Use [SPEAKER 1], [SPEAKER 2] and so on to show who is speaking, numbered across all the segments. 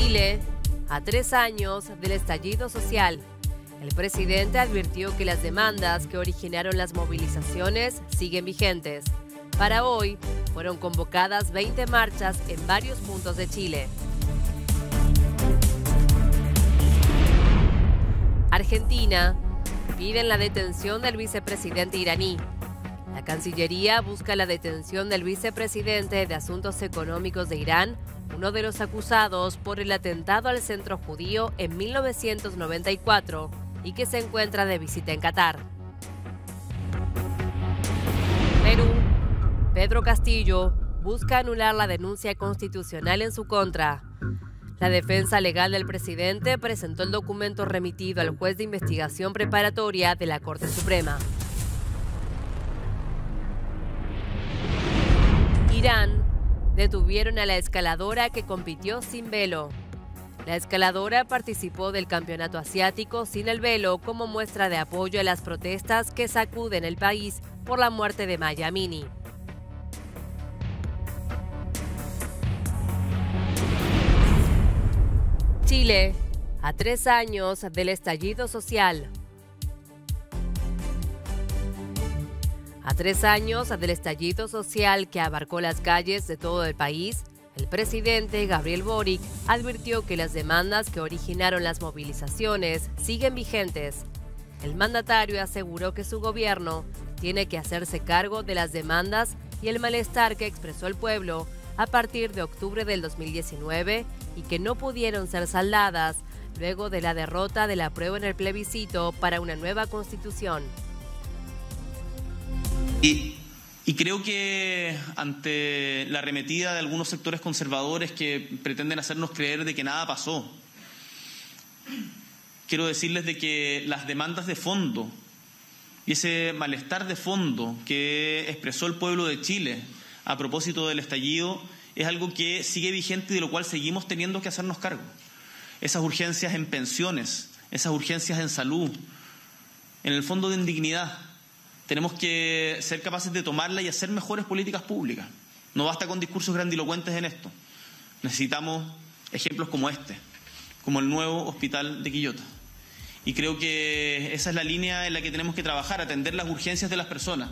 [SPEAKER 1] Chile, a 3 años del estallido social. El presidente advirtió que las demandas que originaron las movilizaciones siguen vigentes. Para hoy, fueron convocadas 20 marchas en varios puntos de Chile. Argentina piden la detención del vicepresidente iraní. La Cancillería busca la detención del vicepresidente de Asuntos Económicos de Irán, uno de los acusados por el atentado al centro judío en 1994 y que se encuentra de visita en Qatar. Perú. Pedro Castillo busca anular la denuncia constitucional en su contra. La defensa legal del presidente presentó el documento remitido al juez de investigación preparatoria de la Corte Suprema. Irán. Detuvieron a la escaladora que compitió sin velo. La escaladora participó del campeonato asiático sin el velo como muestra de apoyo a las protestas que sacuden el país por la muerte de Maya Amini. Chile, a 3 años del estallido social. A 3 años del estallido social que abarcó las calles de todo el país, el presidente Gabriel Boric advirtió que las demandas que originaron las movilizaciones siguen vigentes. El mandatario aseguró que su gobierno tiene que hacerse cargo de las demandas y el malestar que expresó el pueblo a partir de octubre del 2019 y que no pudieron ser saldadas luego de la derrota del apruebo en el plebiscito para una nueva constitución.
[SPEAKER 2] Y creo que ante la arremetida de algunos sectores conservadores que pretenden hacernos creer de que nada pasó, quiero decirles de que las demandas de fondo y ese malestar de fondo que expresó el pueblo de Chile a propósito del estallido es algo que sigue vigente y de lo cual seguimos teniendo que hacernos cargo. Esas urgencias en pensiones, esas urgencias en salud, en el fondo de indignidad. Tenemos que ser capaces de tomarla y hacer mejores políticas públicas. No basta con discursos grandilocuentes en esto. Necesitamos ejemplos como este, como el nuevo hospital de Quillota. Y creo que esa es la línea en la que tenemos que trabajar, atender las urgencias de las personas.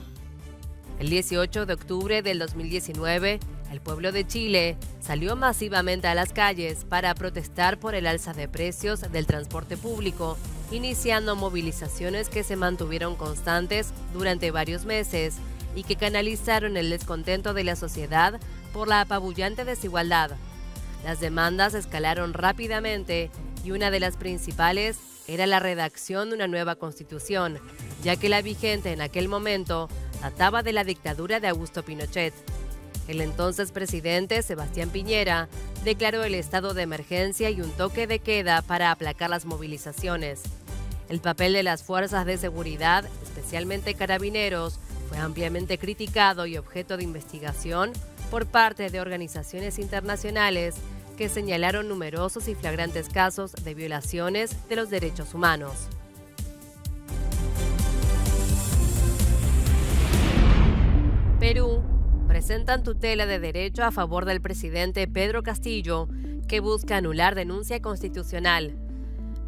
[SPEAKER 1] El 18 de octubre del 2019, el pueblo de Chile salió masivamente a las calles para protestar por el alza de precios del transporte público, iniciando movilizaciones que se mantuvieron constantes durante varios meses y que canalizaron el descontento de la sociedad por la apabullante desigualdad. Las demandas escalaron rápidamente y una de las principales era la redacción de una nueva constitución, ya que la vigente en aquel momento databa de la dictadura de Augusto Pinochet. El entonces presidente Sebastián Piñera declaró el estado de emergencia y un toque de queda para aplacar las movilizaciones. El papel de las fuerzas de seguridad, especialmente carabineros, fue ampliamente criticado y objeto de investigación por parte de organizaciones internacionales que señalaron numerosos y flagrantes casos de violaciones de los derechos humanos. Perú. Presentan tutela de derecho a favor del presidente Pedro Castillo, que busca anular denuncia constitucional.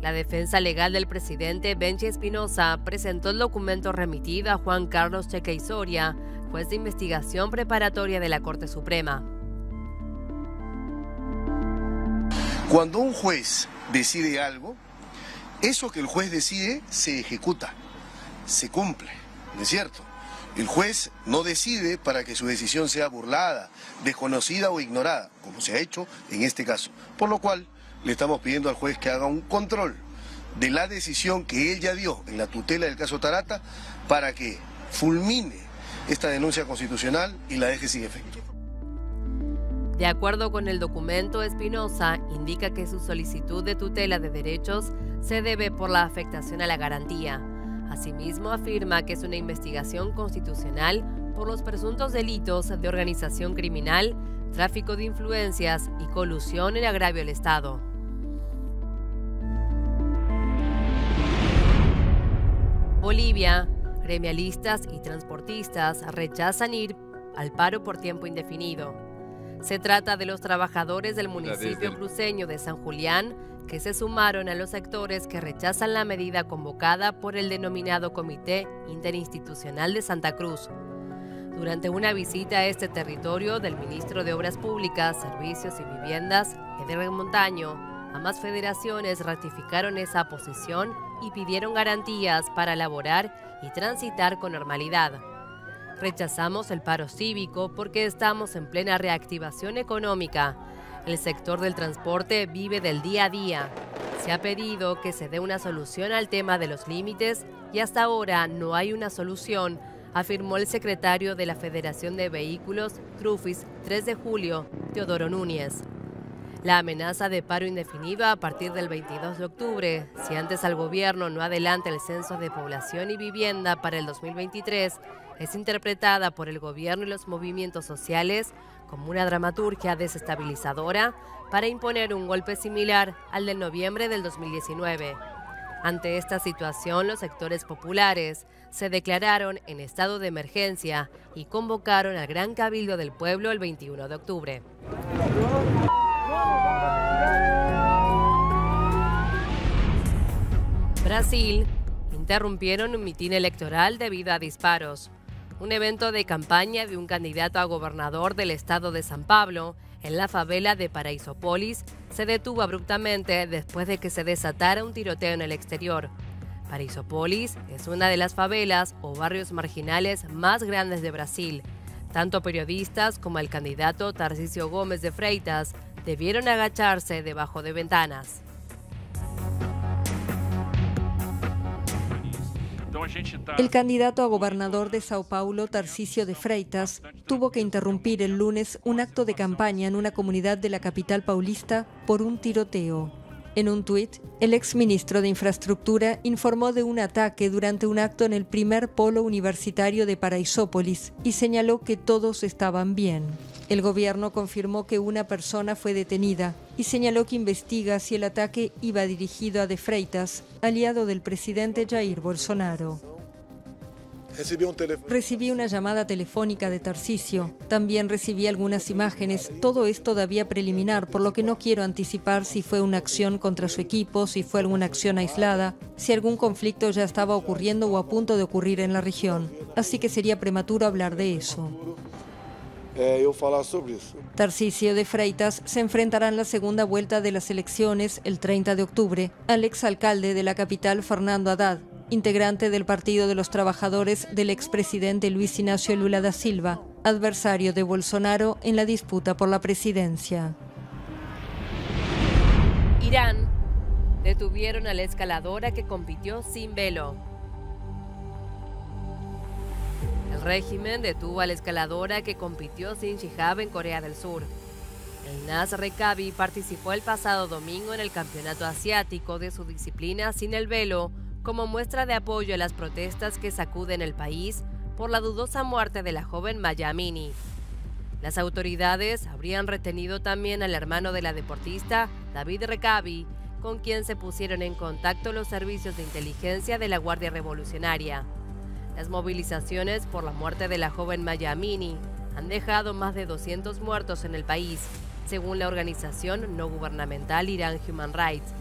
[SPEAKER 1] La defensa legal del presidente Benchi Espinosa presentó el documento remitido a Juan Carlos Chequey Soria, juez de investigación preparatoria de la Corte Suprema.
[SPEAKER 3] Cuando un juez decide algo, eso que el juez decide se ejecuta, se cumple, ¿no es cierto? El juez no decide para que su decisión sea burlada, desconocida o ignorada, como se ha hecho en este caso. Por lo cual, le estamos pidiendo al juez que haga un control de la decisión que él ya dio en la tutela del caso Tarata para que fulmine esta denuncia constitucional y la deje sin efecto.
[SPEAKER 1] De acuerdo con el documento, Espinosa indica que su solicitud de tutela de derechos se debe por la afectación a la garantía. Asimismo, afirma que es una investigación constitucional por los presuntos delitos de organización criminal, tráfico de influencias y colusión en agravio al Estado. Bolivia. Gremialistas y transportistas rechazan ir al paro por tiempo indefinido. Se trata de los trabajadores del municipio cruceño de San Julián, que se sumaron a los sectores que rechazan la medida convocada por el denominado Comité Interinstitucional de Santa Cruz. Durante una visita a este territorio del ministro de Obras Públicas, Servicios y Viviendas, Eder Montaño, ambas federaciones ratificaron esa posición y pidieron garantías para elaborar y transitar con normalidad. Rechazamos el paro cívico porque estamos en plena reactivación económica. El sector del transporte vive del día a día. Se ha pedido que se dé una solución al tema de los límites y hasta ahora no hay una solución, afirmó el secretario de la Federación de Vehículos Trufis 3 de julio, Teodoro Núñez. La amenaza de paro indefinido a partir del 22 de octubre, si antes al gobierno no adelanta el censo de población y vivienda para el 2023, es interpretada por el gobierno y los movimientos sociales como una dramaturgia desestabilizadora para imponer un golpe similar al de noviembre del 2019. Ante esta situación, los sectores populares se declararon en estado de emergencia y convocaron al Gran Cabildo del Pueblo el 21 de octubre. Brasil. Interrumpieron un mitin electoral debido a disparos. Un evento de campaña de un candidato a gobernador del estado de San Pablo, en la favela de Paraisópolis, se detuvo abruptamente después de que se desatara un tiroteo en el exterior. Paraisópolis es una de las favelas o barrios marginales más grandes de Brasil. Tanto periodistas como el candidato Tarcísio Gomes de Freitas debieron agacharse debajo de ventanas.
[SPEAKER 4] El candidato a gobernador de Sao Paulo, Tarcísio de Freitas, tuvo que interrumpir el lunes un acto de campaña en una comunidad de la capital paulista por un tiroteo. En un tuit, el exministro de Infraestructura informó de un ataque durante un acto en el primer polo universitario de Paraisópolis y señaló que todos estaban bien. El gobierno confirmó que una persona fue detenida y señaló que investiga si el ataque iba dirigido a De Freitas, aliado del presidente Jair Bolsonaro. Recibí una llamada telefónica de Tarcísio. También recibí algunas imágenes. Todo es todavía preliminar, por lo que no quiero anticipar si fue una acción contra su equipo, si fue alguna acción aislada, si algún conflicto ya estaba ocurriendo o a punto de ocurrir en la región. Así que sería prematuro hablar de eso. Tarcísio de Freitas se enfrentará en la segunda vuelta de las elecciones el 30 de octubre al exalcalde de la capital, Fernando Haddad, integrante del Partido de los Trabajadores del expresidente Luis Inácio Lula da Silva, adversario de Bolsonaro en la disputa por la presidencia.
[SPEAKER 1] Irán. Detuvieron a la escaladora que compitió sin velo. El régimen detuvo a la escaladora que compitió sin hijab en Corea del Sur. El Naz Rekabi participó el pasado domingo en el campeonato asiático de su disciplina sin el velo, como muestra de apoyo a las protestas que sacuden el país por la dudosa muerte de la joven Maya Amini. Las autoridades habrían retenido también al hermano de la deportista, David Rekabi, con quien se pusieron en contacto los servicios de inteligencia de la Guardia Revolucionaria. Las movilizaciones por la muerte de la joven Maya Amini han dejado más de 200 muertos en el país, según la organización no gubernamental Iran Human Rights,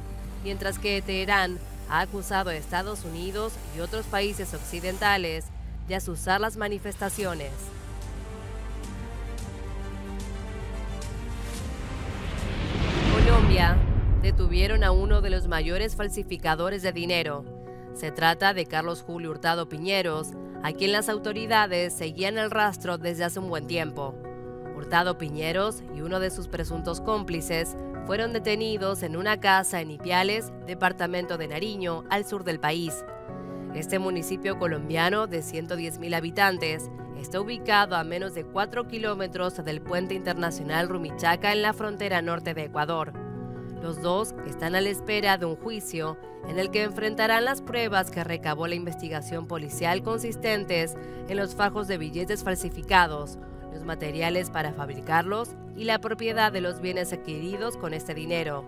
[SPEAKER 1] mientras que Teherán ha acusado a Estados Unidos y otros países occidentales de azuzar las manifestaciones. Colombia. Detuvieron a uno de los mayores falsificadores de dinero. Se trata de Carlos Julio Hurtado Piñeros, a quien las autoridades seguían el rastro desde hace un buen tiempo. Hurtado Piñeros y uno de sus presuntos cómplices fueron detenidos en una casa en Ipiales, departamento de Nariño, al sur del país. Este municipio colombiano de 110.000 habitantes está ubicado a menos de 4 kilómetros del puente internacional Rumichaca en la frontera norte de Ecuador. Los dos están a la espera de un juicio en el que enfrentarán las pruebas que recabó la investigación policial consistentes en los fajos de billetes falsificados, los materiales para fabricarlos y la propiedad de los bienes adquiridos con este dinero.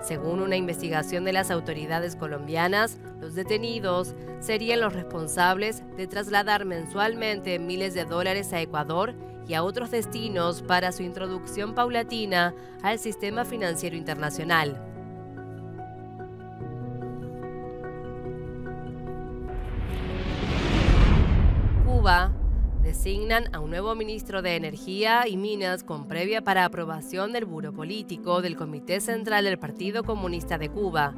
[SPEAKER 1] Según una investigación de las autoridades colombianas, los detenidos serían los responsables de trasladar mensualmente miles de dólares a Ecuador y a otros destinos para su introducción paulatina al sistema financiero internacional. Cuba. Designan a un nuevo ministro de Energía y Minas con previa para aprobación del Buró Político del Comité Central del Partido Comunista de Cuba.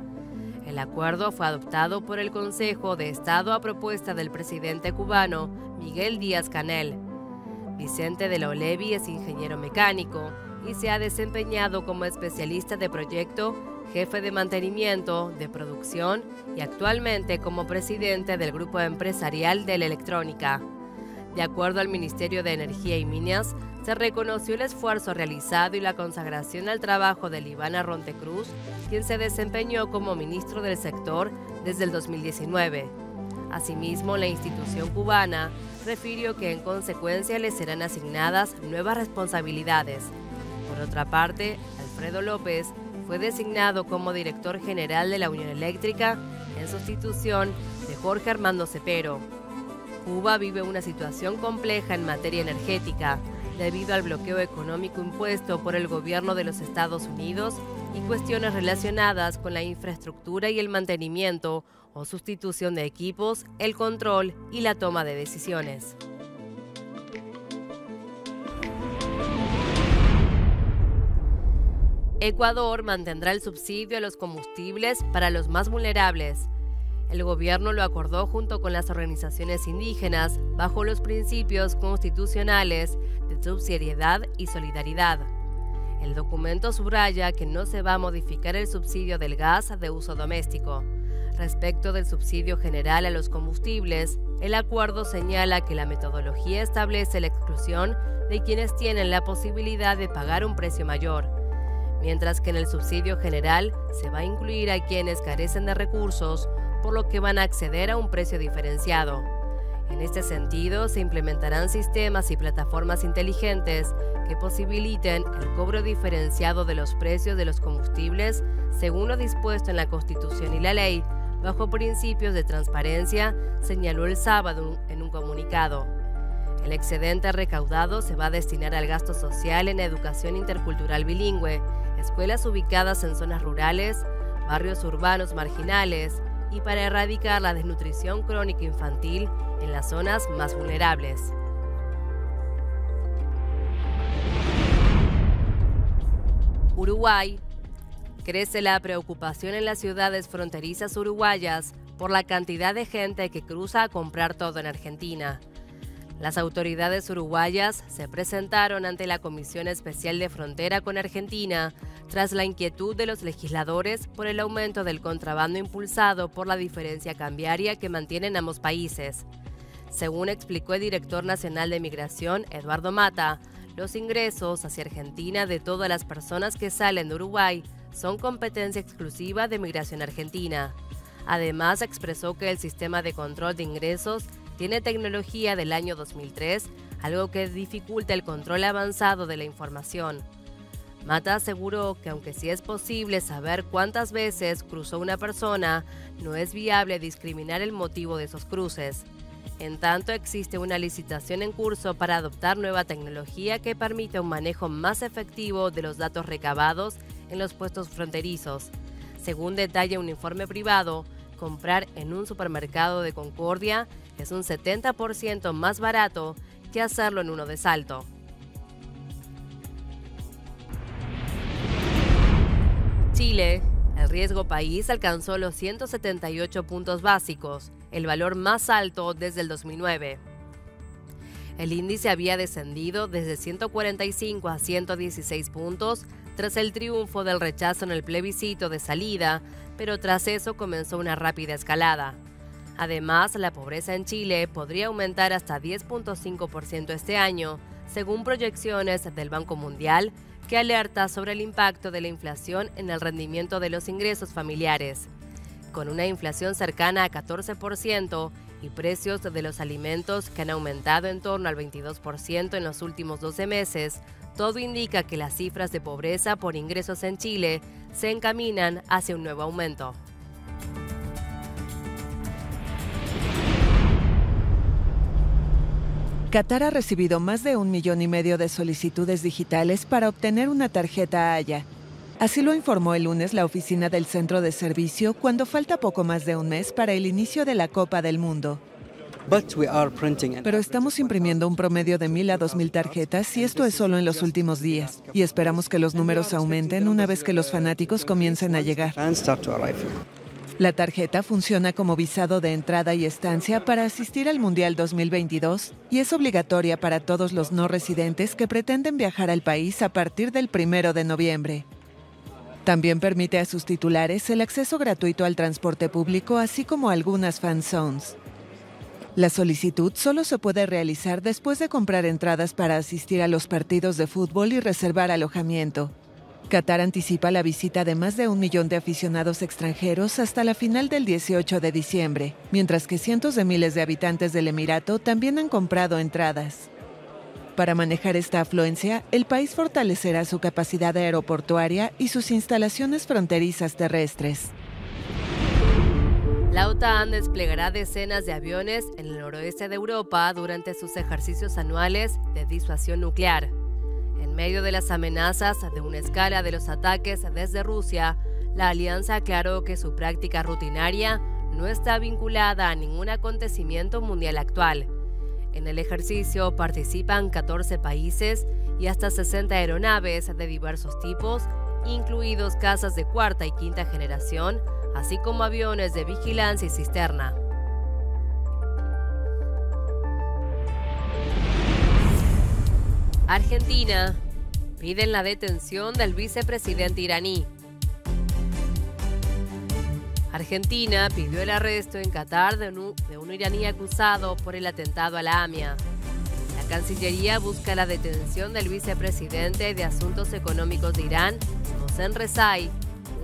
[SPEAKER 1] El acuerdo fue adoptado por el Consejo de Estado a propuesta del presidente cubano Miguel Díaz-Canel. Vicente de la Olevi es ingeniero mecánico y se ha desempeñado como especialista de proyecto, jefe de mantenimiento, de producción y actualmente como presidente del grupo empresarial de la electrónica. De acuerdo al Ministerio de Energía y Minas, se reconoció el esfuerzo realizado y la consagración al trabajo de Ivana Rontecruz, quien se desempeñó como ministro del sector desde el 2019. Asimismo, la institución cubana refirió que en consecuencia le serán asignadas nuevas responsabilidades. Por otra parte, Alfredo López fue designado como director general de la Unión Eléctrica en sustitución de Jorge Armando Cepero. Cuba vive una situación compleja en materia energética, debido al bloqueo económico impuesto por el gobierno de los Estados Unidos y cuestiones relacionadas con la infraestructura y el mantenimiento o sustitución de equipos, el control y la toma de decisiones. Ecuador mantendrá el subsidio a los combustibles para los más vulnerables. El gobierno lo acordó junto con las organizaciones indígenas bajo los principios constitucionales de subsidiariedad y solidaridad. El documento subraya que no se va a modificar el subsidio del gas de uso doméstico. Respecto del subsidio general a los combustibles, el acuerdo señala que la metodología establece la exclusión de quienes tienen la posibilidad de pagar un precio mayor, mientras que en el subsidio general se va a incluir a quienes carecen de recursos, por lo que van a acceder a un precio diferenciado. En este sentido, se implementarán sistemas y plataformas inteligentes que posibiliten el cobro diferenciado de los precios de los combustibles según lo dispuesto en la Constitución y la ley, bajo principios de transparencia, señaló el sábado en un comunicado. El excedente recaudado se va a destinar al gasto social en educación intercultural bilingüe, escuelas ubicadas en zonas rurales, barrios urbanos marginales, y para erradicar la desnutrición crónica infantil en las zonas más vulnerables. Uruguay. Crece la preocupación en las ciudades fronterizas uruguayas por la cantidad de gente que cruza a comprar todo en Argentina. Las autoridades uruguayas se presentaron ante la Comisión Especial de Frontera con Argentina tras la inquietud de los legisladores por el aumento del contrabando impulsado por la diferencia cambiaria que mantienen ambos países. Según explicó el director nacional de Migración, Eduardo Mata, los ingresos hacia Argentina de todas las personas que salen de Uruguay son competencia exclusiva de Migración Argentina. Además, expresó que el sistema de control de ingresos tiene tecnología del año 2003, algo que dificulta el control avanzado de la información. Mata aseguró que aunque sí es posible saber cuántas veces cruzó una persona, no es viable discriminar el motivo de esos cruces. En tanto, existe una licitación en curso para adoptar nueva tecnología que permite un manejo más efectivo de los datos recabados en los puestos fronterizos. Según detalla un informe privado, comprar en un supermercado de Concordia es un 70% más barato que hacerlo en uno de Salto. Chile. El riesgo país alcanzó los 178 puntos básicos, el valor más alto desde el 2009. El índice había descendido desde 145 a 116 puntos tras el triunfo del rechazo en el plebiscito de salida, pero tras eso comenzó una rápida escalada. Además, la pobreza en Chile podría aumentar hasta 10.5% este año, según proyecciones del Banco Mundial, que alerta sobre el impacto de la inflación en el rendimiento de los ingresos familiares. Con una inflación cercana a 14% y precios de los alimentos que han aumentado en torno al 22% en los últimos 12 meses, todo indica que las cifras de pobreza por ingresos en Chile se encaminan hacia un nuevo aumento.
[SPEAKER 5] Qatar ha recibido más de 1,5 millones de solicitudes digitales para obtener una tarjeta Haya. Así lo informó el lunes la oficina del centro de servicio cuando falta poco más de un mes para el inicio de la Copa del Mundo. Pero estamos imprimiendo un promedio de 1,000 a 2,000 tarjetas y esto es solo en los últimos días. Y esperamos que los números aumenten una vez que los fanáticos comiencen a llegar. La tarjeta funciona como visado de entrada y estancia para asistir al Mundial 2022 y es obligatoria para todos los no residentes que pretenden viajar al país a partir del 1 de noviembre. También permite a sus titulares el acceso gratuito al transporte público, así como a algunas fan zones. La solicitud solo se puede realizar después de comprar entradas para asistir a los partidos de fútbol y reservar alojamiento. Qatar anticipa la visita de más de 1 millón de aficionados extranjeros hasta la final del 18 de diciembre, mientras que cientos de miles de habitantes del Emirato también han comprado entradas. Para manejar esta afluencia, el país fortalecerá su capacidad aeroportuaria y sus instalaciones fronterizas terrestres.
[SPEAKER 1] La OTAN desplegará decenas de aviones en el noroeste de Europa durante sus ejercicios anuales de disuasión nuclear. En medio de las amenazas de una escala de los ataques desde Rusia, la alianza aclaró que su práctica rutinaria no está vinculada a ningún acontecimiento mundial actual. En el ejercicio participan 14 países y hasta 60 aeronaves de diversos tipos, incluidos cazas de cuarta y quinta generación, así como aviones de vigilancia y cisterna. Argentina. Piden la detención del vicepresidente iraní. Argentina pidió el arresto en Qatar de un iraní acusado por el atentado a la AMIA. La Cancillería busca la detención del vicepresidente de Asuntos Económicos de Irán, Mohsen Rezai,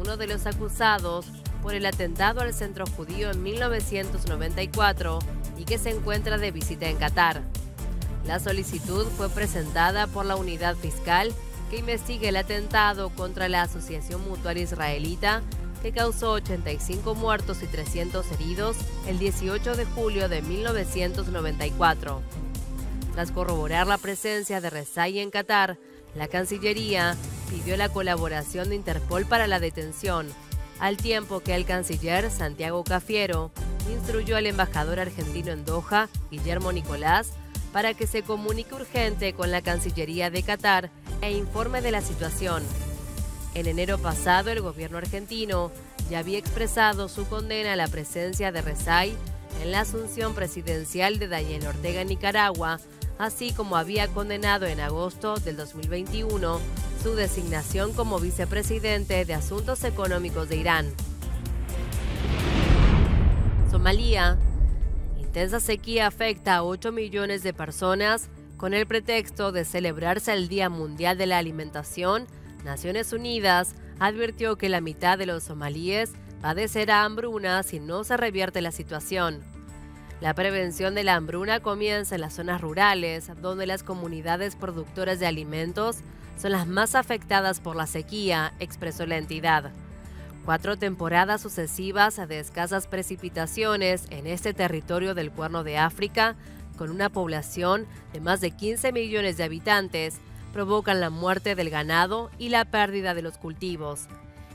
[SPEAKER 1] uno de los acusados por el atentado al centro judío en 1994 y que se encuentra de visita en Qatar. La solicitud fue presentada por la unidad fiscal que investiga el atentado contra la Asociación Mutual Israelita que causó 85 muertos y 300 heridos el 18 de julio de 1994. Tras corroborar la presencia de Rezai en Qatar, la Cancillería pidió la colaboración de Interpol para la detención, al tiempo que el canciller Santiago Cafiero instruyó al embajador argentino en Doha, Guillermo Nicolás, para que se comunique urgente con la Cancillería de Qatar e informe de la situación. En enero pasado, el gobierno argentino ya había expresado su condena a la presencia de Rezai en la asunción presidencial de Daniel Ortega en Nicaragua, así como había condenado en agosto del 2021 su designación como vicepresidente de Asuntos Económicos de Irán. Somalia. Intensa sequía afecta a 8 millones de personas. Con el pretexto de celebrarse el Día Mundial de la Alimentación, Naciones Unidas advirtió que la mitad de los somalíes padecerá hambruna si no se revierte la situación. La prevención de la hambruna comienza en las zonas rurales, donde las comunidades productoras de alimentos son las más afectadas por la sequía, expresó la entidad. 4 temporadas sucesivas de escasas precipitaciones en este territorio del Cuerno de África, con una población de más de 15 millones de habitantes, provocan la muerte del ganado y la pérdida de los cultivos.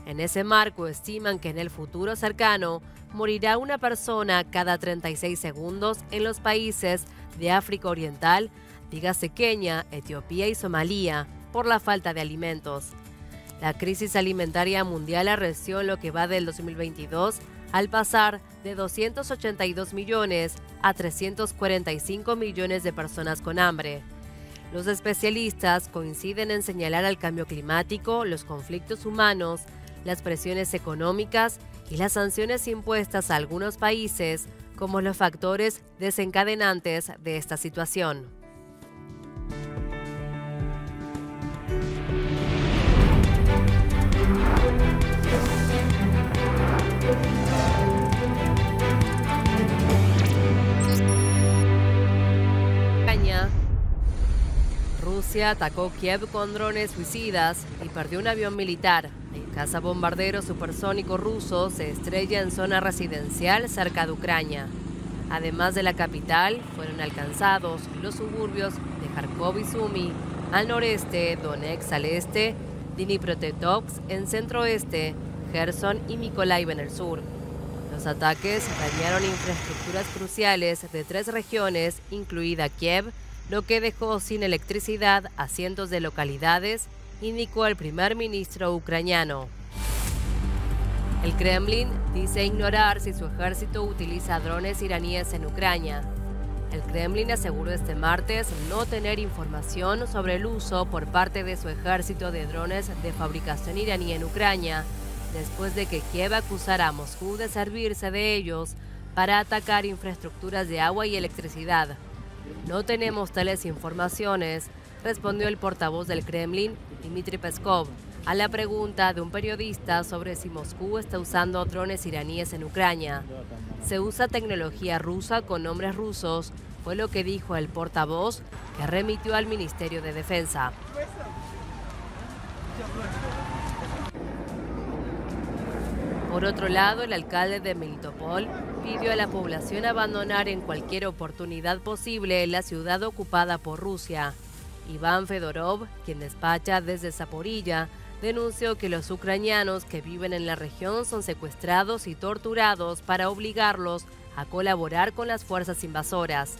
[SPEAKER 1] En ese marco estiman que en el futuro cercano morirá una persona cada 36 segundos en los países de África Oriental, dígase Kenia, Etiopía y Somalia, por la falta de alimentos. La crisis alimentaria mundial arreció en lo que va del 2022 al pasar de 282 millones a 345 millones de personas con hambre. Los especialistas coinciden en señalar al cambio climático, los conflictos humanos, las presiones económicas y las sanciones impuestas a algunos países como los factores desencadenantes de esta situación. Rusia atacó Kiev con drones suicidas y perdió un avión militar. El cazabombardero supersónico ruso se estrella en zona residencial cerca de Ucrania. Además de la capital, fueron alcanzados los suburbios de Kharkov y Sumy, al noreste, Donetsk al este, Dnipropetrovsk en centro-oeste, Gerson y Mykolaiv en el sur. Los ataques dañaron infraestructuras cruciales de 3 regiones, incluida Kiev, lo que dejó sin electricidad a cientos de localidades, indicó el primer ministro ucraniano. El Kremlin dice ignorar si su ejército utiliza drones iraníes en Ucrania. El Kremlin aseguró este martes no tener información sobre el uso por parte de su ejército de drones de fabricación iraní en Ucrania, después de que Kiev acusara a Moscú de servirse de ellos para atacar infraestructuras de agua y electricidad. No tenemos tales informaciones, respondió el portavoz del Kremlin, Dmitry Peskov, a la pregunta de un periodista sobre si Moscú está usando drones iraníes en Ucrania. Se usa tecnología rusa con nombres rusos, fue lo que dijo el portavoz, que remitió al Ministerio de Defensa. Por otro lado, el alcalde de Melitopol pidió a la población abandonar en cualquier oportunidad posible la ciudad ocupada por Rusia. Iván Fedorov, quien despacha desde Zaporilla, denunció que los ucranianos que viven en la región son secuestrados y torturados para obligarlos a colaborar con las fuerzas invasoras.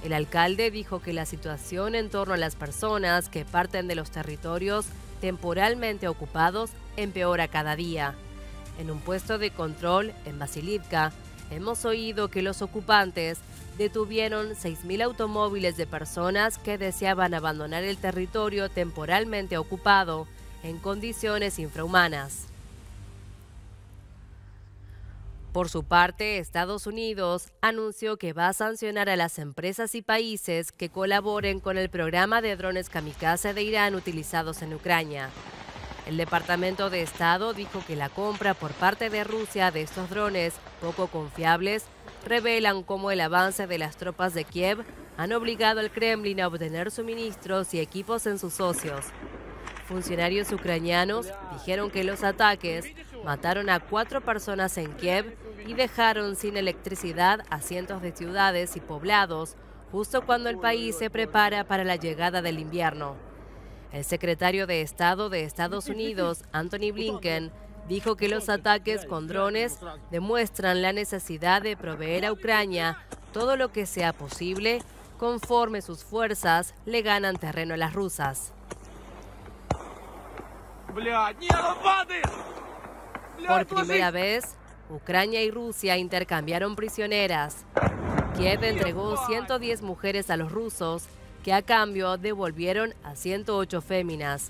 [SPEAKER 1] El alcalde dijo que la situación en torno a las personas que parten de los territorios temporalmente ocupados empeora cada día. En un puesto de control en Basilivka, hemos oído que los ocupantes detuvieron 6.000 automóviles de personas que deseaban abandonar el territorio temporalmente ocupado en condiciones infrahumanas. Por su parte, Estados Unidos anunció que va a sancionar a las empresas y países que colaboren con el programa de drones kamikaze de Irán utilizados en Ucrania. El Departamento de Estado dijo que la compra por parte de Rusia de estos drones poco confiables revelan cómo el avance de las tropas de Kiev han obligado al Kremlin a obtener suministros y equipos en sus socios. Funcionarios ucranianos dijeron que los ataques mataron a 4 personas en Kiev y dejaron sin electricidad a cientos de ciudades y poblados, justo cuando el país se prepara para la llegada del invierno. El secretario de Estado de Estados Unidos, Antony Blinken, dijo que los ataques con drones demuestran la necesidad de proveer a Ucrania todo lo que sea posible conforme sus fuerzas le ganan terreno a las rusas. Por primera vez, Ucrania y Rusia intercambiaron prisioneras. Kiev entregó 110 mujeres a los rusos, que a cambio devolvieron a 108 féminas.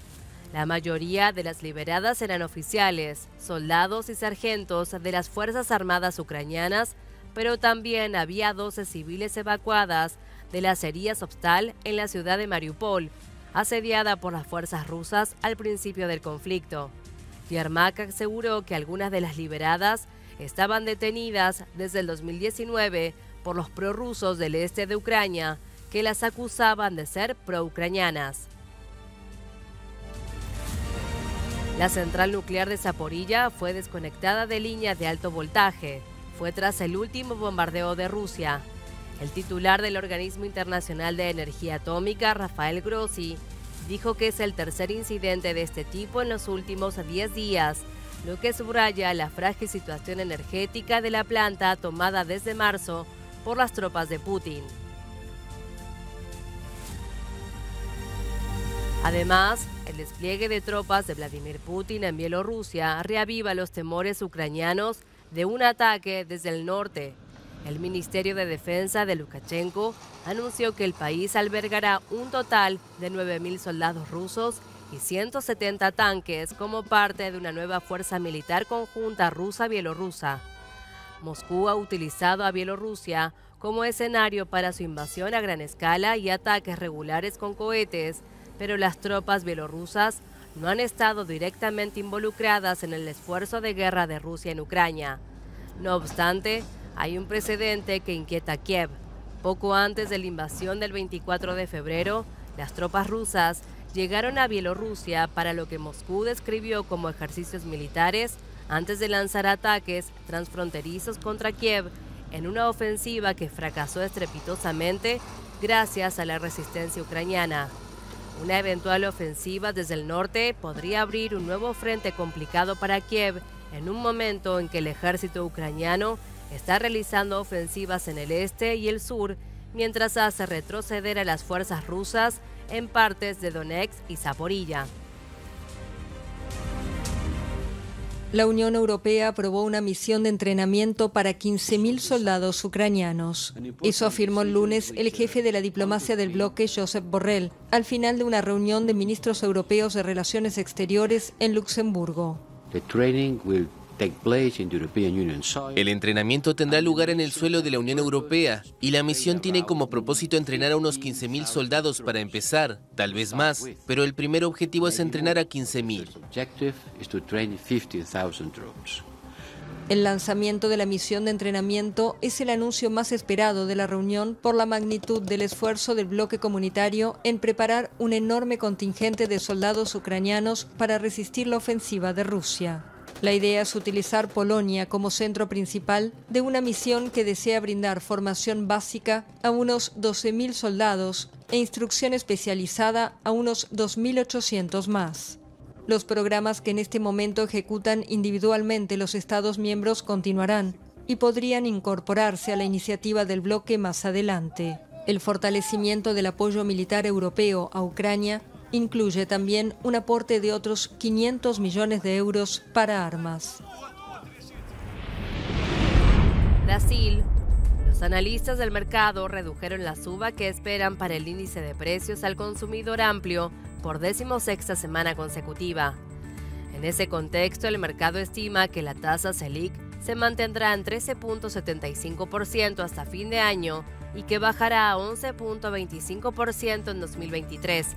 [SPEAKER 1] La mayoría de las liberadas eran oficiales, soldados y sargentos de las Fuerzas Armadas ucranianas, pero también había 12 civiles evacuadas de la acería Azovstal en la ciudad de Mariupol, asediada por las fuerzas rusas al principio del conflicto. Yermak aseguró que algunas de las liberadas estaban detenidas desde el 2019 por los prorrusos del este de Ucrania, que las acusaban de ser pro-ucranianas. La central nuclear de Zaporilla fue desconectada de líneas de alto voltaje. Fue tras el último bombardeo de Rusia. El titular del Organismo Internacional de Energía Atómica, Rafael Grossi, dijo que es el tercer incidente de este tipo en los últimos 10 días, lo que subraya la frágil situación energética de la planta tomada desde marzo por las tropas de Putin. Además, el despliegue de tropas de Vladimir Putin en Bielorrusia reaviva los temores ucranianos de un ataque desde el norte. El Ministerio de Defensa de Lukashenko anunció que el país albergará un total de 9.000 soldados rusos y 170 tanques como parte de una nueva fuerza militar conjunta rusa-bielorrusa. Moscú ha utilizado a Bielorrusia como escenario para su invasión a gran escala y ataques regulares con cohetes, pero las tropas bielorrusas no han estado directamente involucradas en el esfuerzo de guerra de Rusia en Ucrania. No obstante, hay un precedente que inquieta a Kiev. Poco antes de la invasión del 24 de febrero, las tropas rusas llegaron a Bielorrusia para lo que Moscú describió como ejercicios militares antes de lanzar ataques transfronterizos contra Kiev en una ofensiva que fracasó estrepitosamente gracias a la resistencia ucraniana. Una eventual ofensiva desde el norte podría abrir un nuevo frente complicado para Kiev en un momento en que el ejército ucraniano está realizando ofensivas en el este y el sur, mientras hace retroceder a las fuerzas rusas en partes de Donetsk y Zaporilla.
[SPEAKER 4] La Unión Europea aprobó una misión de entrenamiento para 15.000 soldados ucranianos. Eso afirmó el lunes el jefe de la diplomacia del bloque, Josep Borrell, al final de una reunión de ministros europeos de Relaciones Exteriores en Luxemburgo.
[SPEAKER 6] El entrenamiento tendrá lugar en el suelo de la Unión Europea y la misión tiene como propósito entrenar a unos 15.000 soldados para empezar, tal vez más, pero el primer objetivo es entrenar a 15.000.
[SPEAKER 4] El lanzamiento de la misión de entrenamiento es el anuncio más esperado de la reunión por la magnitud del esfuerzo del bloque comunitario en preparar un enorme contingente de soldados ucranianos para resistir la ofensiva de Rusia. La idea es utilizar Polonia como centro principal de una misión que desea brindar formación básica a unos 12.000 soldados e instrucción especializada a unos 2.800 más. Los programas que en este momento ejecutan individualmente los Estados miembros continuarán y podrían incorporarse a la iniciativa del bloque más adelante. El fortalecimiento del apoyo militar europeo a Ucrania incluye también un aporte de otros 500 millones de euros para armas.
[SPEAKER 1] Brasil. Los analistas del mercado redujeron la suba que esperan para el índice de precios al consumidor amplio por 16ª semana consecutiva. En ese contexto, el mercado estima que la tasa Selic se mantendrá en 13.75% hasta fin de año y que bajará a 11.25% en 2023.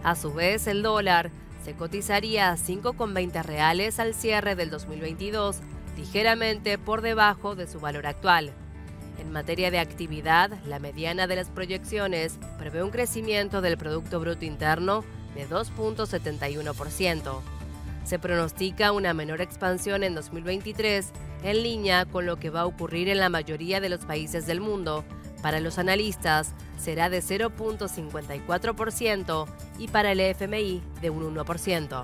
[SPEAKER 1] A su vez, el dólar se cotizaría a 5,20 reales al cierre del 2022, ligeramente por debajo de su valor actual. En materia de actividad, la mediana de las proyecciones prevé un crecimiento del Producto Bruto Interno de 2.71%. Se pronostica una menor expansión en 2023, en línea con lo que va a ocurrir en la mayoría de los países del mundo. Para los analistas, será de 0.54% y para el FMI de un 1%.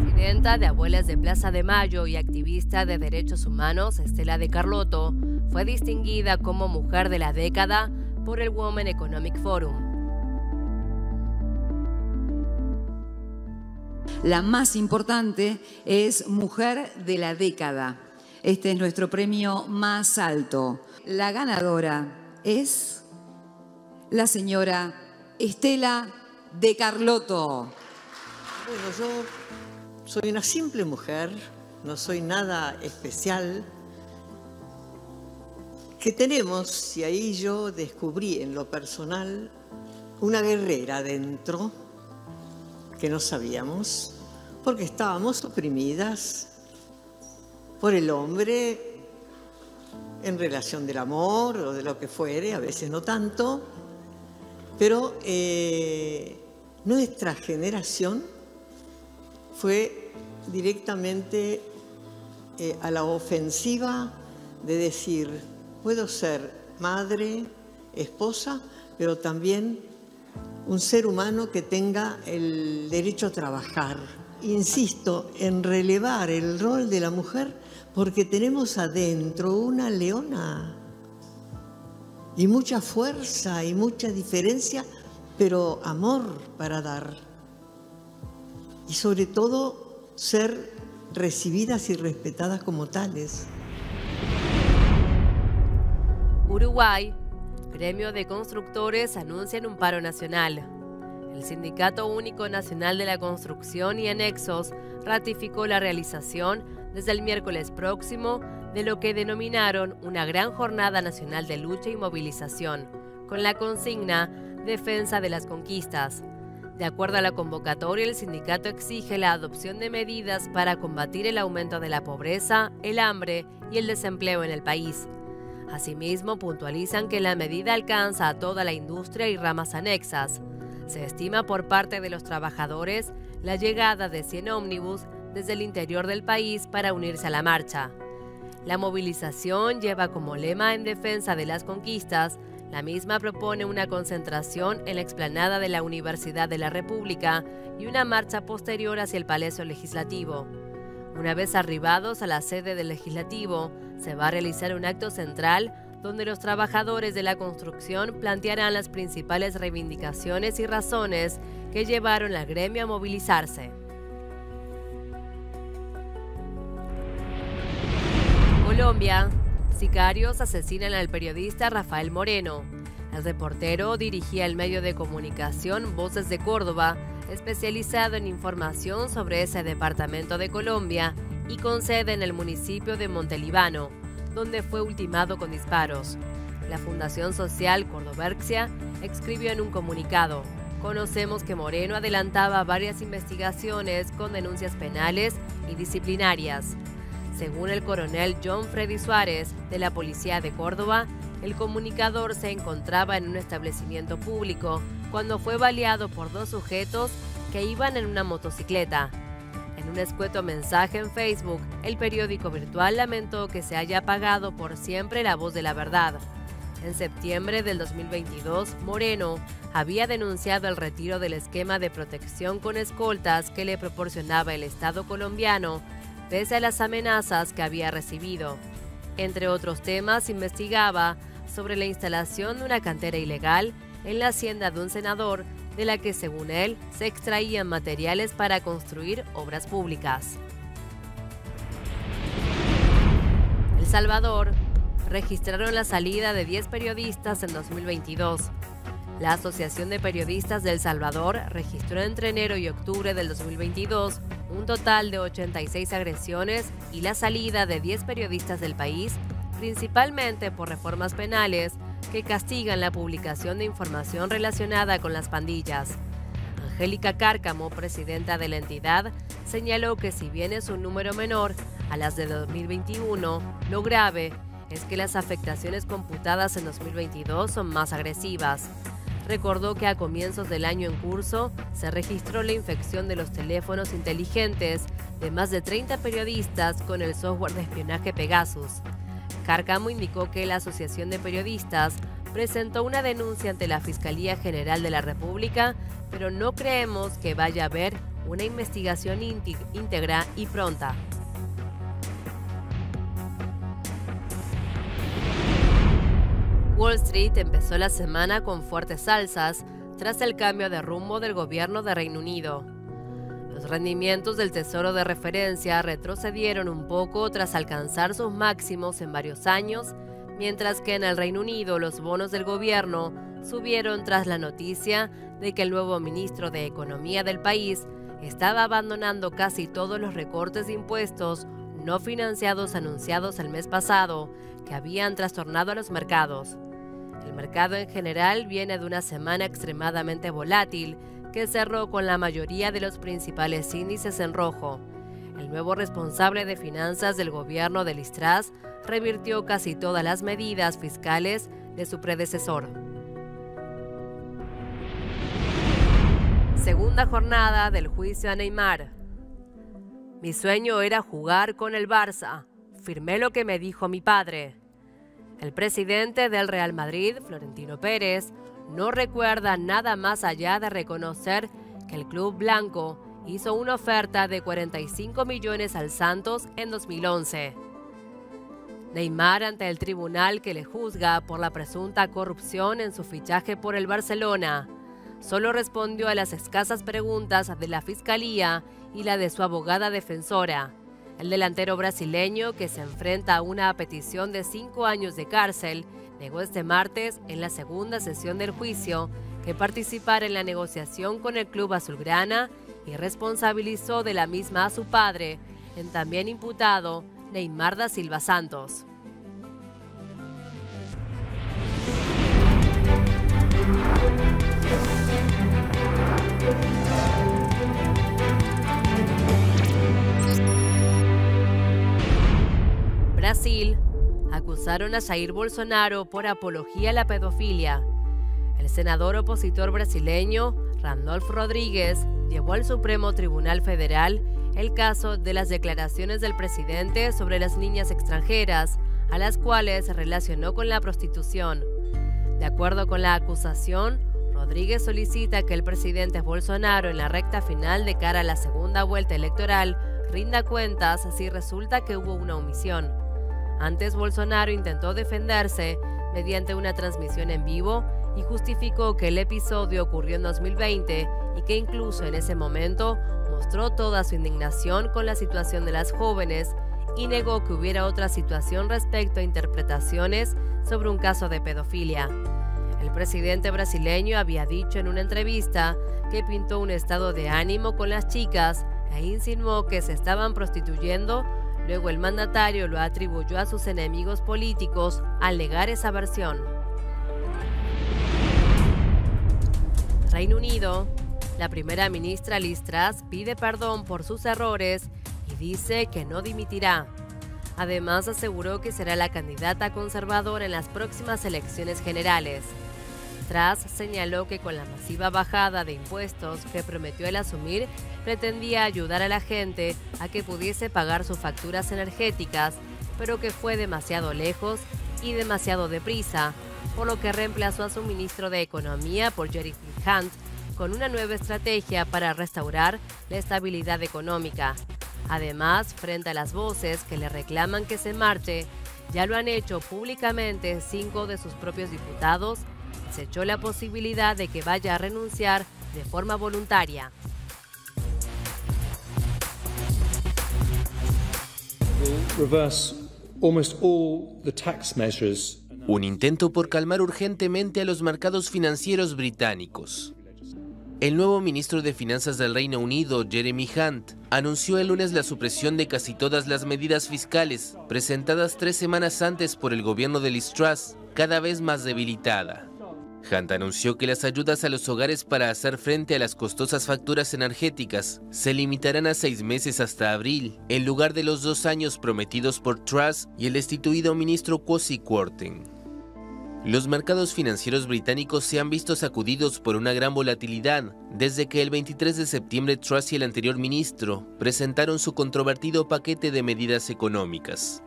[SPEAKER 1] Presidenta de Abuelas de Plaza de Mayo y activista de derechos humanos, Estela de Carlotto, fue distinguida como Mujer de la Década por el Women Economic Forum.
[SPEAKER 7] La más importante es Mujer de la Década. Este es nuestro premio más alto. La ganadora es la señora Estela de Carlotto.
[SPEAKER 8] Bueno, yo soy una simple mujer, no soy nada especial. Que tenemos, y ahí yo descubrí en lo personal, una guerrera dentro que no sabíamos, porque estábamos oprimidas por el hombre en relación del amor o de lo que fuere, a veces no tanto, pero nuestra generación fue directamente a la ofensiva de decir, puedo ser madre, esposa, pero también un ser humano que tenga el derecho a trabajar. Insisto en relevar el rol de la mujer porque tenemos adentro una leona y mucha fuerza y mucha diferencia, pero amor para dar. Y sobre todo ser recibidas y respetadas como tales.
[SPEAKER 1] Uruguay. Gremio de constructores anuncian un paro nacional. El Sindicato Único Nacional de la Construcción y Anexos ratificó la realización desde el miércoles próximo de lo que denominaron una gran jornada nacional de lucha y movilización, con la consigna Defensa de las Conquistas. De acuerdo a la convocatoria, el sindicato exige la adopción de medidas para combatir el aumento de la pobreza, el hambre y el desempleo en el país. Asimismo, puntualizan que la medida alcanza a toda la industria y ramas anexas. Se estima por parte de los trabajadores la llegada de 100 ómnibus desde el interior del país para unirse a la marcha. La movilización lleva como lema en defensa de las conquistas. La misma propone una concentración en la explanada de la Universidad de la República y una marcha posterior hacia el Palacio Legislativo. Una vez arribados a la sede del Legislativo, se va a realizar un acto central donde los trabajadores de la construcción plantearán las principales reivindicaciones y razones que llevaron al gremio a movilizarse. Colombia. Sicarios asesinan al periodista Rafael Moreno. El reportero dirigía el medio de comunicación Voces de Córdoba, especializado en información sobre ese departamento de Colombia y con sede en el municipio de Montelibano, donde fue ultimado con disparos. La Fundación Social Cordoberxia escribió en un comunicado: conocemos que Moreno adelantaba varias investigaciones con denuncias penales y disciplinarias. Según el coronel John Freddy Suárez, de la Policía de Córdoba, el comunicador se encontraba en un establecimiento público cuando fue baleado por dos sujetos que iban en una motocicleta. En un escueto mensaje en Facebook, el periódico virtual lamentó que se haya apagado por siempre la voz de la verdad. En septiembre del 2022, Moreno había denunciado el retiro del esquema de protección con escoltas que le proporcionaba el Estado colombiano, pese a las amenazas que había recibido. Entre otros temas, investigaba sobre la instalación de una cantera ilegal en la hacienda de un senador, de la que, según él, se extraían materiales para construir obras públicas. El Salvador. Registraron la salida de 10 periodistas en 2022. La Asociación de Periodistas de El Salvador registró entre enero y octubre del 2022 un total de 86 agresiones y la salida de 10 periodistas del país, principalmente por reformas penales que castigan la publicación de información relacionada con las pandillas. Angélica Cárcamo, presidenta de la entidad, señaló que si bien es un número menor a las de 2021, lo grave es que las afectaciones computadas en 2022 son más agresivas. Recordó que a comienzos del año en curso se registró la infección de los teléfonos inteligentes de más de 30 periodistas con el software de espionaje Pegasus. Cárcamo indicó que la Asociación de Periodistas presentó una denuncia ante la Fiscalía General de la República, pero no creemos que vaya a haber una investigación íntegra y pronta. Wall Street empezó la semana con fuertes alzas tras el cambio de rumbo del gobierno de Reino Unido. Los rendimientos del Tesoro de referencia retrocedieron un poco tras alcanzar sus máximos en varios años, mientras que en el Reino Unido los bonos del gobierno subieron tras la noticia de que el nuevo ministro de Economía del país estaba abandonando casi todos los recortes de impuestos no financiados anunciados el mes pasado, que habían trastornado a los mercados. El mercado en general viene de una semana extremadamente volátil que cerró con la mayoría de los principales índices en rojo. El nuevo responsable de finanzas del gobierno de Liz Truss revirtió casi todas las medidas fiscales de su predecesor. Segunda jornada del juicio a Neymar. Mi sueño era jugar con el Barça. Firmé lo que me dijo mi padre. El presidente del Real Madrid, Florentino Pérez, no recuerda nada más allá de reconocer que el club blanco hizo una oferta de 45 millones al Santos en 2011. Neymar, ante el tribunal que le juzga por la presunta corrupción en su fichaje por el Barcelona, solo respondió a las escasas preguntas de la Fiscalía y la de su abogada defensora. El delantero brasileño, que se enfrenta a una petición de 5 años de cárcel, negó este martes, en la segunda sesión del juicio, que participara en la negociación con el club azulgrana y responsabilizó de la misma a su padre, el también imputado Neymar da Silva Santos. Brasil. Acusaron a Jair Bolsonaro por apología a la pedofilia. El senador opositor brasileño, Randolfo Rodríguez, llevó al Supremo Tribunal Federal el caso de las declaraciones del presidente sobre las niñas extranjeras, a las cuales se relacionó con la prostitución. De acuerdo con la acusación, Rodríguez solicita que el presidente Bolsonaro en la recta final de cara a la segunda vuelta electoral rinda cuentas si resulta que hubo una omisión. Antes, Bolsonaro intentó defenderse mediante una transmisión en vivo y justificó que el episodio ocurrió en 2020 y que incluso en ese momento mostró toda su indignación con la situación de las jóvenes y negó que hubiera otra situación respecto a interpretaciones sobre un caso de pedofilia. El presidente brasileño había dicho en una entrevista que pintó un estado de ánimo con las chicas e insinuó que se estaban prostituyendo. Luego el mandatario lo atribuyó a sus enemigos políticos al negar esa versión. Reino Unido. La primera ministra Liz Truss pide perdón por sus errores y dice que no dimitirá. Además, aseguró que será la candidata conservadora en las próximas elecciones generales. Truss señaló que con la masiva bajada de impuestos que prometió el asumir, pretendía ayudar a la gente a que pudiese pagar sus facturas energéticas, pero que fue demasiado lejos y demasiado deprisa, por lo que reemplazó a su ministro de Economía por Jeremy Hunt con una nueva estrategia para restaurar la estabilidad económica. Además, frente a las voces que le reclaman que se marche, ya lo han hecho públicamente 5 de sus propios diputados y se echó la posibilidad de que vaya a renunciar de forma voluntaria.
[SPEAKER 6] Un intento por calmar urgentemente a los mercados financieros británicos. El nuevo ministro de Finanzas del Reino Unido, Jeremy Hunt, anunció el lunes la supresión de casi todas las medidas fiscales presentadas 3 semanas antes por el gobierno de Liz Truss, cada vez más debilitada. Hunt anunció que las ayudas a los hogares para hacer frente a las costosas facturas energéticas se limitarán a 6 meses hasta abril, en lugar de los 2 años prometidos por Truss y el destituido ministro Kwasi Kwarteng. Los mercados financieros británicos se han visto sacudidos por una gran volatilidad desde que el 23 de septiembre Truss y el anterior ministro presentaron su controvertido paquete de medidas económicas.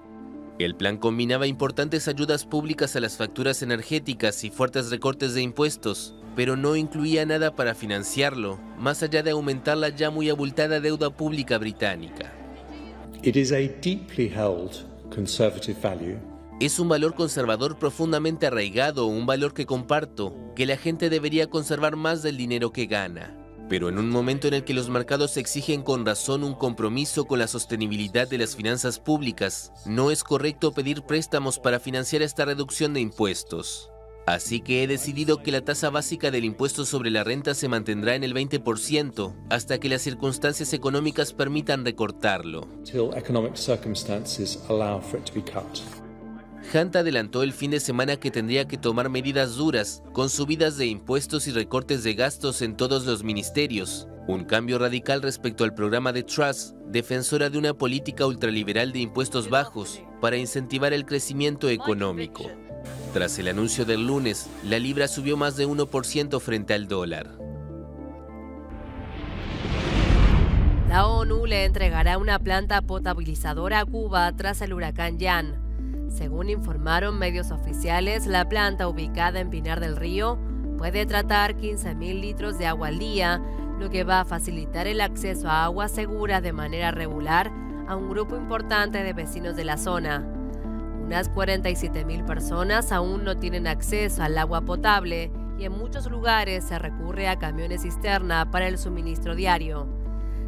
[SPEAKER 6] El plan combinaba importantes ayudas públicas a las facturas energéticas y fuertes recortes de impuestos, pero no incluía nada para financiarlo, más allá de aumentar la ya muy abultada deuda pública británica.
[SPEAKER 9] It is a deeply held conservative value.
[SPEAKER 6] Es un valor conservador profundamente arraigado, un valor que comparto, que la gente debería conservar más del dinero que gana. Pero en un momento en el que los mercados exigen con razón un compromiso con la sostenibilidad de las finanzas públicas, no es correcto pedir préstamos para financiar esta reducción de impuestos. Así que he decidido que la tasa básica del impuesto sobre la renta se mantendrá en el 20% hasta que las circunstancias económicas permitan recortarlo. Hunt adelantó el fin de semana que tendría que tomar medidas duras, con subidas de impuestos y recortes de gastos en todos los ministerios, un cambio radical respecto al programa de Truss, defensora de una política ultraliberal de impuestos bajos para incentivar el crecimiento económico. Tras el anuncio del lunes, la libra subió más de 1% frente al dólar.
[SPEAKER 1] La ONU le entregará una planta potabilizadora a Cuba tras el huracán Ian. Según informaron medios oficiales, la planta ubicada en Pinar del Río puede tratar 15.000 litros de agua al día, lo que va a facilitar el acceso a agua segura de manera regular a un grupo importante de vecinos de la zona. Unas 47.000 personas aún no tienen acceso al agua potable y en muchos lugares se recurre a camiones cisterna para el suministro diario.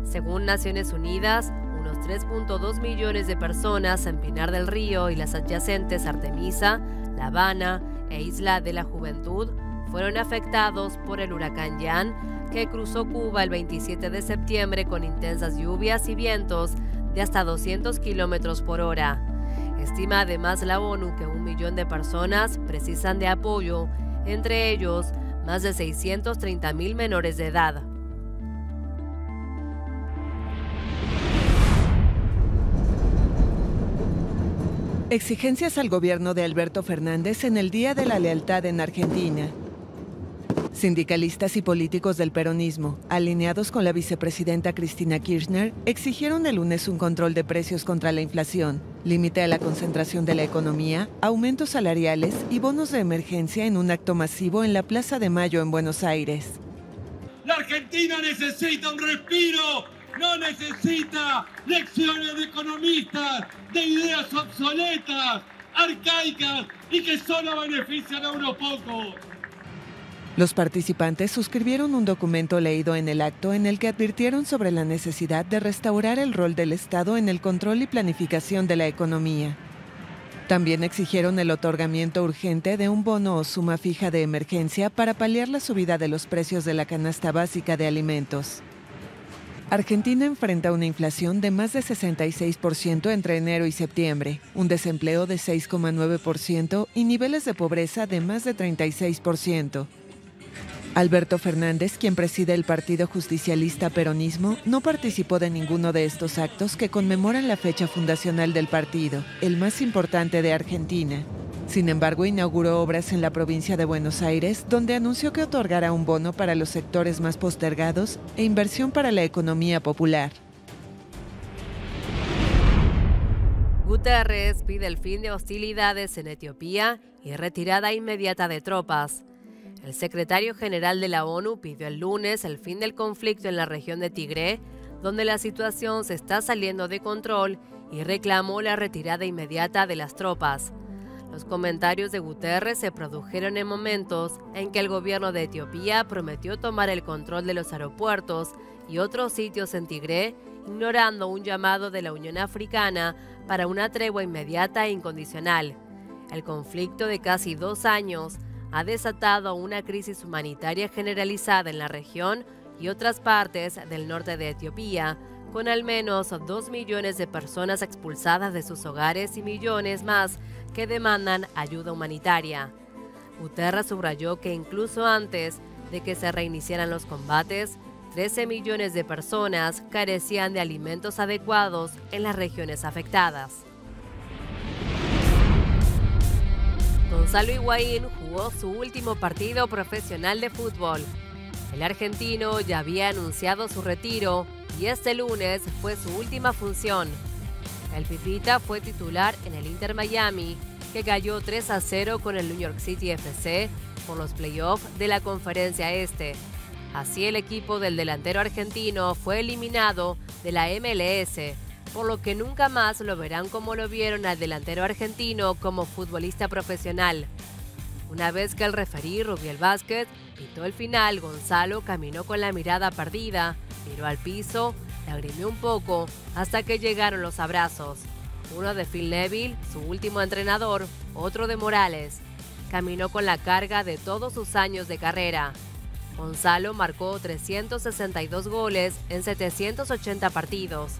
[SPEAKER 1] Según Naciones Unidas, unos 3.2 millones de personas en Pinar del Río y las adyacentes Artemisa, La Habana e Isla de la Juventud fueron afectados por el huracán Ian, que cruzó Cuba el 27 de septiembre con intensas lluvias y vientos de hasta 200 kilómetros por hora. Estima además la ONU que 1 millón de personas precisan de apoyo, entre ellos más de 630.000 menores de edad.
[SPEAKER 5] Exigencias al gobierno de Alberto Fernández en el Día de la Lealtad en Argentina. Sindicalistas y políticos del peronismo, alineados con la vicepresidenta Cristina Kirchner, exigieron el lunes un control de precios contra la inflación, límite a la concentración de la economía, aumentos salariales y bonos de emergencia en un acto masivo en la Plaza de Mayo en Buenos Aires.
[SPEAKER 10] La Argentina necesita un respiro, no necesita lecciones de economistas, de ideas obsoletas, arcaicas y que solo benefician a unos pocos.
[SPEAKER 5] Los participantes suscribieron un documento leído en el acto en el que advirtieron sobre la necesidad de restaurar el rol del Estado en el control y planificación de la economía. También exigieron el otorgamiento urgente de un bono o suma fija de emergencia para paliar la subida de los precios de la canasta básica de alimentos. Argentina enfrenta una inflación de más de 66% entre enero y septiembre, un desempleo de 6,9% y niveles de pobreza de más de 36%. Alberto Fernández, quien preside el partido justicialista Peronismo, no participó de ninguno de estos actos que conmemoran la fecha fundacional del partido, el más importante de Argentina. Sin embargo, inauguró obras en la provincia de Buenos Aires, donde anunció que otorgará un bono para los sectores más postergados e inversión para la economía popular.
[SPEAKER 1] Guterres pide el fin de hostilidades en Etiopía y retirada inmediata de tropas. El secretario general de la ONU pidió el lunes el fin del conflicto en la región de Tigré, donde la situación se está saliendo de control, y reclamó la retirada inmediata de las tropas. Los comentarios de Guterres se produjeron en momentos en que el gobierno de Etiopía prometió tomar el control de los aeropuertos y otros sitios en Tigré, ignorando un llamado de la Unión Africana para una tregua inmediata e incondicional. El conflicto de casi 2 años ha desatado una crisis humanitaria generalizada en la región y otras partes del norte de Etiopía, con al menos 2 millones de personas expulsadas de sus hogares y millones más que demandan ayuda humanitaria. Guterres subrayó que incluso antes de que se reiniciaran los combates, 13 millones de personas carecían de alimentos adecuados en las regiones afectadas. Gonzalo Higuaín jugó su último partido profesional de fútbol. El argentino ya había anunciado su retiro y este lunes fue su última función. El Pipita fue titular en el Inter Miami, que cayó 3-0 con el New York City FC por los playoffs de la Conferencia Este. Así, el equipo del delantero argentino fue eliminado de la MLS, por lo que nunca más lo verán como lo vieron al delantero argentino como futbolista profesional. Una vez que el referí Rubiel Vázquez pitó el final, Gonzalo caminó con la mirada perdida, miró al piso, lagrimeó un poco hasta que llegaron los abrazos. Uno de Phil Neville, su último entrenador, otro de Morales. Caminó con la carga de todos sus años de carrera. Gonzalo marcó 362 goles en 780 partidos.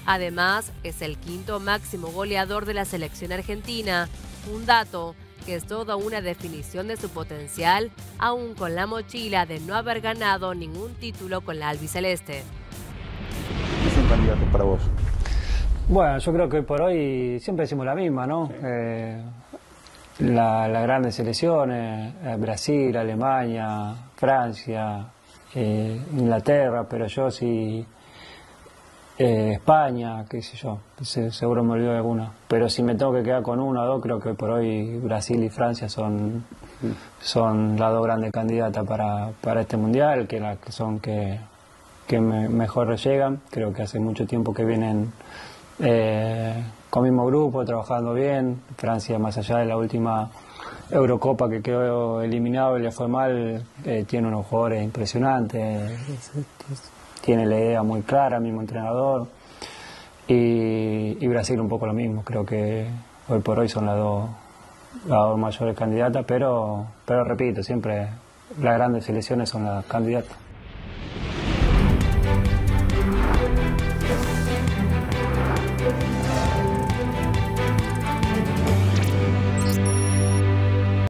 [SPEAKER 1] Además, es el quinto máximo goleador de la selección argentina, un dato que es toda una definición de su potencial, aún con la mochila de no haber ganado ningún título con la albiceleste.
[SPEAKER 11] ¿Qué es un candidato para vos?
[SPEAKER 12] Bueno, yo creo que hoy por hoy siempre decimos la misma, ¿no? Las grandes selecciones, Brasil, Alemania, Francia, Inglaterra, pero yo sí, España, qué sé yo, seguro me olvido de alguna. Pero si me tengo que quedar con una o dos, creo que hoy por hoy Brasil y Francia son las dos grandes candidatas para este mundial, que mejor llegan. Creo que hace mucho tiempo que vienen con mismo grupo, trabajando bien. Francia, más allá de la última Eurocopa que quedó eliminado y le fue mal, tiene unos jugadores impresionantes, tiene la idea muy clara, mismo entrenador, y Brasil un poco lo mismo. Creo que hoy por hoy son las dos mayores candidatas, pero repito, siempre las grandes selecciones son las candidatas.